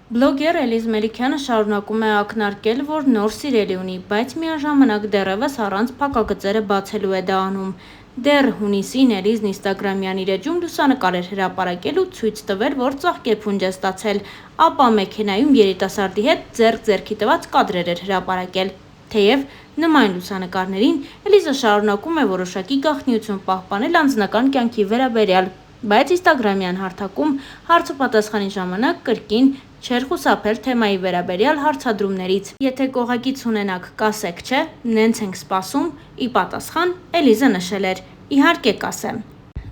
Բլոգեր Էլիզ Մելիքյանը շարունակում է ակնարկել, որ նոր սիրելի ունի, բայց միաժամանակ դեռևս առանց փակագծերը բացելու է դա անում։ Դեռ հունիսին Էլիզն Instagram-յան իր էջում լուսանկար էր հրապարակել ու ցույց տվել, որ ծաղկեփունջ է ստացել, ապա մեքենայում երիտասարդի հետ ձեռք-ձեռքի տված կադրեր էր հրապարակել։ Թեև նման լուսանկարներին Էլիզը շարունակում է որոշակի գաղտնիություն պահպանել անձնական կյանքի վերաբերյալ, բայց Instagram-յան հարթակում հարցուպատասխանի ժամանակ կրկին չէր խուսափել թեմայի վերաբերյալ հարցադրումներից։ Եթե կողակից ունենաք, կասեք չէ, նենց ենք սպասում, ի պատասխան Էլիզը նշել էր. իհարկե կասեմ։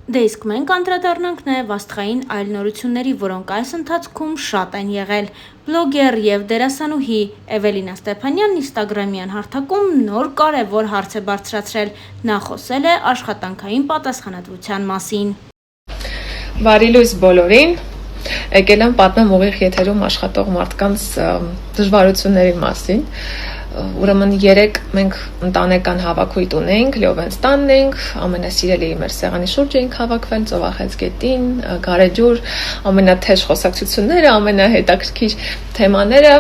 Դե իսկ մենք անդրադառնանք նաև աստղային այլ նորությունների, որոնք այս ընթացքում շատ են եղել։ Բլոգեր եւ դերասանուհի Էվելինա Ստեփանյանն Instagram-յան հարթակում նոր կարևոր հարց է բարձրացրել։ Նա խոսել է աշխատանքային պատասխանատվության մասին։ Բարի լույս բոլորին, եկել եմ պատմեմ ուղիղ եթերում աշխատող մարդկանց դժվարությունների մասին։ Ուրեմն երեկ մենք ընտանեկան հավաքույթ ունեինք, Լյովենց տանն էինք, ամենասիրելի մեր սեղանի շուրջ էինք հավաքվել, Ծովախեցգետին, Գարեջուր, ամենաթեժ խոսակցությունները, ամենահետաքրքիր թեմաները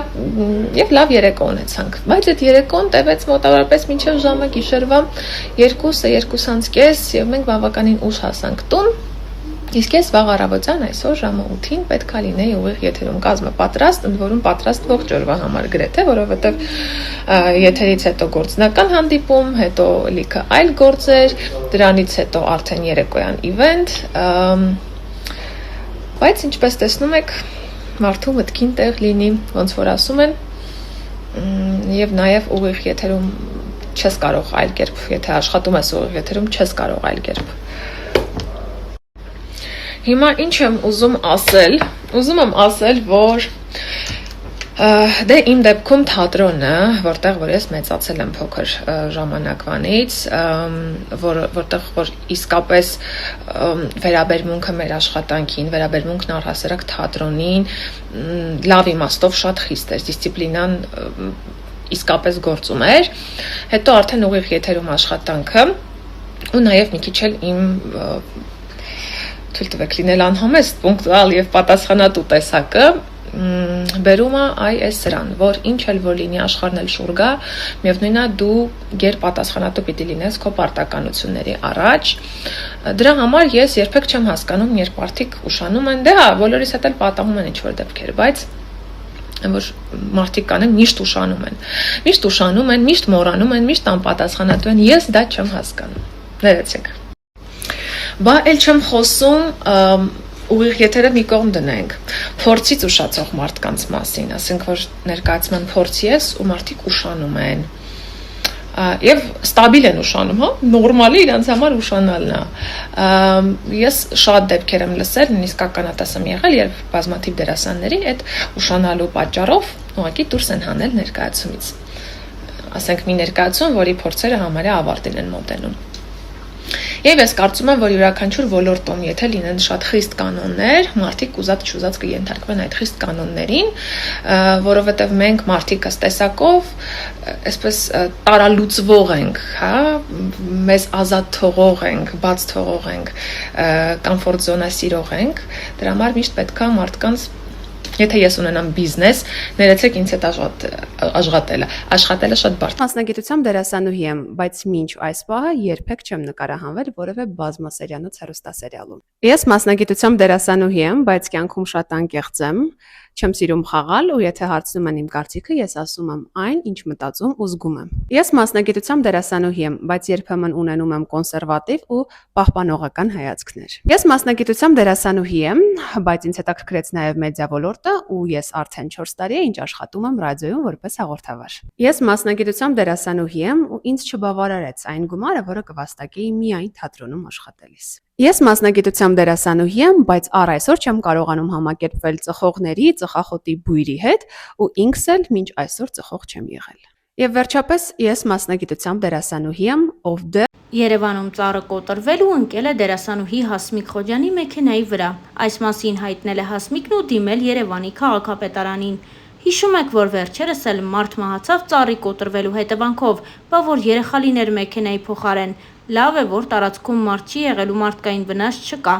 եւ լավ երեկո ունեցանք։ Բայց այդ երեկոն տևեց մոտավորապես մինչև ժամը գիշերվա 2:30 եւ մենք բավականին ուշ հասանք տուն։ Իսկ ես վաղ առավոտյան այսօր ժամը 8-ին պետք է լինեի ուղիղ եթերում կազմը պատրաստ, ընդ որում պատրաստ ողջ օրվա համար գրեթե, որովհետև եթերից հետո գործնական հանդիպում, հետո լիքը այլ գործեր, դրանից հետո արդեն երեկոյան իվենթ, բայց ինչպես տեսնում եք, մարդու մտքին տեղ լինի, ոնց որ ասում են, եւ նաեւ ուղիղ եթերում չես կարող այլ կերպ, եթե աշխատում ես ուղիղ եթերում, չես կարող այլ կերպ։ Հիմա ինչ եմ ուզում ասել, որ դե իմ դեպքում թատրոնը, որտեղ որ ես մեծացել եմ փոքր ժամանակվանից, որտեղ որ իսկապես վերաբերմունքը մեր աշխատանքին, վերաբերմունքն առհասարակ թատրոնին, լավ իմաստով շատ խիստ էր, դիսցիպլինան իսկապես գործում էր, հետո արդեն ուղիղ եթերում աշխատանքը ու նաև մի քիչ էլ իմ թույլ տվեք լինել անհամեստ, պունկտուալ եւ պատասխանատու տեսակը բերում է այս սրան, որ ինչ էլ որ լինի աշխարհն էլ շուռ գա, միևնույնն է դու գերպատասխանատու պիտի լինես քո պարտականությունների առաջ։ Դրա համար ես երբեք չեմ հասկանում, երբ մարդիկ ուշանում են, դե հա, բոլորիս հետ էլ պատահում են ինչ-որ դեպքեր, բայց որ մարդիկ կան են միշտ ուշանում են, միշտ մոռանում են, միշտ անպատասխանատու են, ես դա չեմ հասկանում։ Ներեցեք։ Բա էլ չեմ խոսում ուղիղ եթերը մի կողմ դնենք, փորձից ուշացող մարդկանց մասին, ասենք որ ներկայացման փորձ ես ու մարդիկ ուշանում են եւ ստաբիլ են ուշանում, հա, նորմալի իրանց համար ուշանալն է։ Ես շատ դեպքեր եմ լսել, նույնիսկ ականատես եմ եղել, երբ բազմաթիվ դերասանների այդ ուշանալու պատճառով ուղղակի դուրս են հանել ներկայացումից։ Ասենք մի ներկայացում, որի փորձերը համարյա ավարտին են մոտենում։ Եվ ես կարծում եմ, որ յուրաքանչյուր ոլորտում, եթե լինեն շատ խիստ կանոններ, մարդիկ ուզած-չուզած կենթարկվեն այդ խիստ կանոններին, որովհետև մենք մարդիկ ըստ տեսակով, այսպես տարալուծվող ենք, հա, մեզ ազատ թողող ենք, բաց թողող ենք, կոմֆորտ զոնա սիրող ենք, դրա համար միշտ պետք է մարդկանց Եթե ես ունենամ բիզնես, ներեցեք ինձ հետ աշխատելը շատ բարդ։ Մասնագիտությամբ դերասանուհի եմ, բայց մինչ այս պահը երբեք չեմ նկարահանվել որևէ բազմասերիանոց հեռուստասերիալում։ Ես մասնագիտությամբ դերասանուհի եմ, բայց կյանքում շատ անկեղծ եմ, չեմ սիրում խաղալ ու եթե հարցնում են իմ կարծիքը, ես ասում եմ այն, ինչ մտածում ու զգում եմ։ Ես մասնագիտությամբ դերասանուհի եմ, բայց երբեմն ունենում եմ կոնսերվատիվ ու պահպանողական հայացքներ։ Ես մասնագիտությամբ դերասանուհի եմ, բայց ինձ հետաքրքրեց նաև մեդիա ոլորտը ու ես արդեն 4 տարի է ինչ աշխատում եմ ռադիոյում որպես հաղորդավար։ Ես մասնագիտությամբ դերասանուհի եմ ու ինձ չբավարարեց այն գումարը, որը կվաստակեի միայն թատրոնում աշխատելիս։ Ես մասնագիտությամբ դերասանուհի եմ, բայց առ այսօր չեմ կարողանում համակերպվել ծխողների, ծխախոտի բույրի հետ ու ինքս էլ մինչ այսօր ծխող չեմ եղել։ Եվ վերջապես ես մասնագիտությամբ դերասանուհի եմ, ով Երևանում ծառը կոտրվել ու ընկել է դերասանուհի Հասմիկ Խոջյանի մեքենայի վրա։ Այս մասին հայտնել է Հասմիկն ու դիմել Երևանի քաղաքապետարանին։ Հիշում եք, որ վերջերս էլ մարդ մահացավ ծառի կոտրվելու հետևանքով, բա որ երեխա լիներ մեքենայի փոխարեն։ Լավ է, որ տարածքում մարդ չի եղել ու մարդկային վնաս չկա։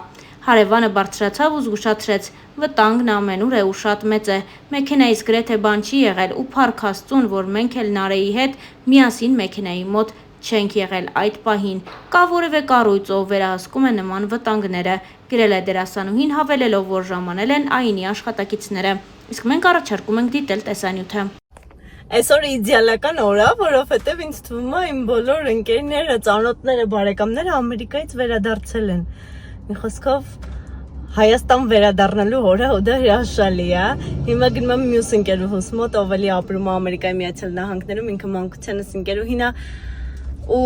Հարևանը բարձրացավ ու զգուշացրեց. վտանգն ամենուր է ու շատ մեծ է։ Մեքենայից գրեթե բան չի եղել ու փառք Աստծուն, որ մենք էլ Նարեի հետ միասին մեքենայի մոտ չենք եղել այդ պահին։ Կա որևէ կառույց, ով վերահսկում է նման վտանգները, գրել է դերասանուհին, հավելելով, որ ժամանել են ԱԻՆ-ի աշխատակիցները։ Իսկ մենք առաջարկում ենք դիտել տեսանյութը։ Այսօր իդեալական օր է, որովհետև ինձ թվում է իմ բոլոր ընկերները, ծանոթները, բարեկամները Ամերիկայից վերադարձել են։ Մի խոսքով Հայաստան վերադառնալու օրը ու դա հրաշալի է։ Հիմա գնում եմ մյուս ընկերուհուս մոտ, ով էլի ապրում է Ամերիկայի Միացյալ Նահանգներում, ինքը մանկությանս ընկերուհին է ու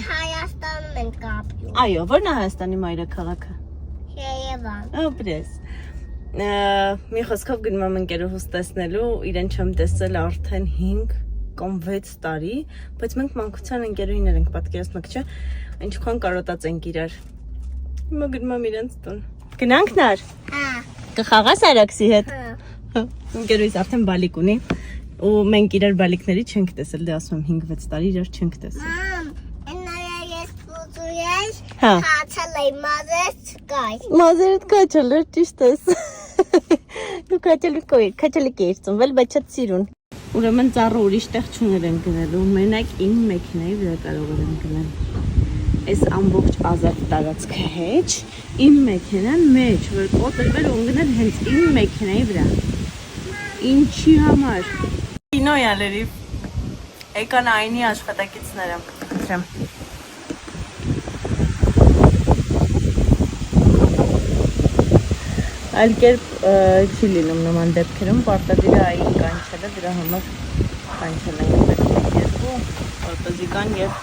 Հայաստանում ենք ապրում։ այո, ո՞րն է Հայաստանի մայրաքաղաքը։ Երևան։ Ապրես։ Մի խոսքով գնում եմ ընկերուհուս տեսնելու, իրեն չեմ տեսել արդեն 5 կամ 6 տարի, բայց մենք մանկության ընկերուհիներ ենք, պատկերացնեք, չէ՞, ինչքան կարոտած ենք իրար։ Հիմա գնում եմ իրենց տուն։ Գնանք Նար։ Հա։ Կխաղաս Արաքսի հետ։ Հա։ Ընկերուհիս արդեն բալիկ ունի ու մենք իրար բալիկների չենք տեսել, դե ասում եմ 5-6 տարի իրար չենք տեսել։ Մամ, ես փոքրուց Հա։ հացել եմ մազես կայ։ Մազերդ քաչել էր ճիշտ ես։ Դու քաչելի կերծում, բայց շատ սիրուն։ Ուրեմն ծառը ուրիշ տեղ չուներ են գնելու, մենակ իմ մեքենայի վրա կարող են գնել։ Այս ամբողջ ազատ տարածքը հետ, իմ մեքենան մեջ, որ կոտրվել ու ընկնել հենց իմ մեքենայի վրա։ Ինչի համար։ Կինո ալերի։ Եկան ԱԻՆ-ի աշխատակիցները։ Խնդրեմ։ Այլ կերպ չի լինում նման դեպքերում, պարտադիր է ԱԻՆ կանչելը, դրա համար կանչել ենք երկու, որպեսզի կան եւ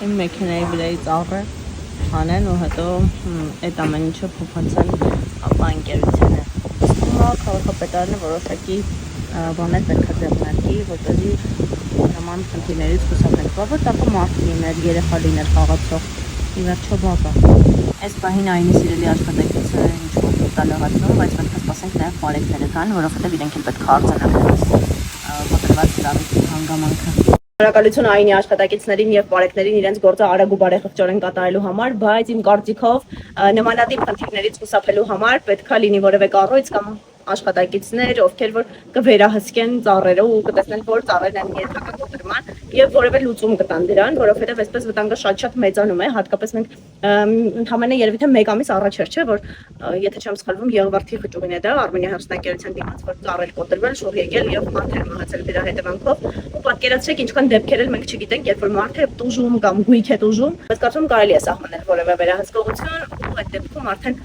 իմ մեքենայի վրայի ծառը հանեն ու հետո այդ ամեն ինչը փոխանցեն ապա ընկերությանը։ Հիմա քաղաքապետարանը որոշակի բաներ պետք է ձեռնարկի, որպեսզի նման խնդիրներից խուսափենք։ Բավարար տակը մարդ լիներ, երեխա լիներ խաղացող, ի վերջո բաբա։ Այս պահին ԱԻՆ-ի սիրելի աշխատակիցները ինչ-որ տալեղացնում, բայց պետք է սպասենք նաև բարեկները կան, որովհետև իրենք էլ պետք է արձանագրեն կոտրված ծառի հանգամանքը։ Շնորհակալություն ԱԻՆ-ի աշխատակիցներին եւ բարեկներին իրենց գործը արագ ու բարեխղճորեն կատարելու համար, բայց իմ կարծիքով նմանատիպ խնդիրներից խուսափելու համար պետք է լինի որևէ կառույց կամ աշխատակիցներ, ովքեր որ կվերահսկեն ծառերը ու կտեսնեն, որ ծառերն են ենթակա կոտրման եւ որևէ լուծում կտան դրան, որովհետեւ այսպես վտանգը շատ մեծանում է, հատկապես մենք ընդհանրապես երևի թե 1 ամիս առաջ էր, չէ, որ եթե չեմ սխալվում, Եղվարդի խճուղին է դա Արմենիա հերոստանգերության դիմաց, որ ծառեր կոտրվել, շուռ եկել եւ մարդեր մահացել դրա հետևանքով։ Ու պատկերացրեք ինչքան դեպքեր էլ մենք չգիտենք, երբ որ մարդ է տուժում կամ գույք է տուժում, բայց կարծում կարելի է սահմանել որևէ վերահսկողություն ու այդ դեպքում արդեն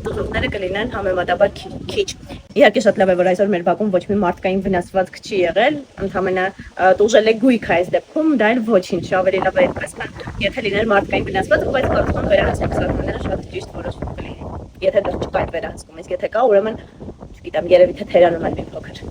ուտողները կլինեն համեմատաբար քիչ։ Իհարկե շատ լավ է, որ այսօր մեր բակում ոչ մի մարդկային վնասվածք չի եղել, ընդհանրապես տուժել է գույք այս դեպքում, դա էլ ոչինչ, ավելի լավ է այդպես, քան եթե լիներ մարդկային վնասվածք, բայց կարծում եմ վերահսկող սահմանները շատ ճիշտ որոշում կլինի։ Եթե դեռ չկա այդ վերահսկում, իսկ եթե կա, ուրեմն չգիտեմ, երևի թե թերանում են մի փոքր։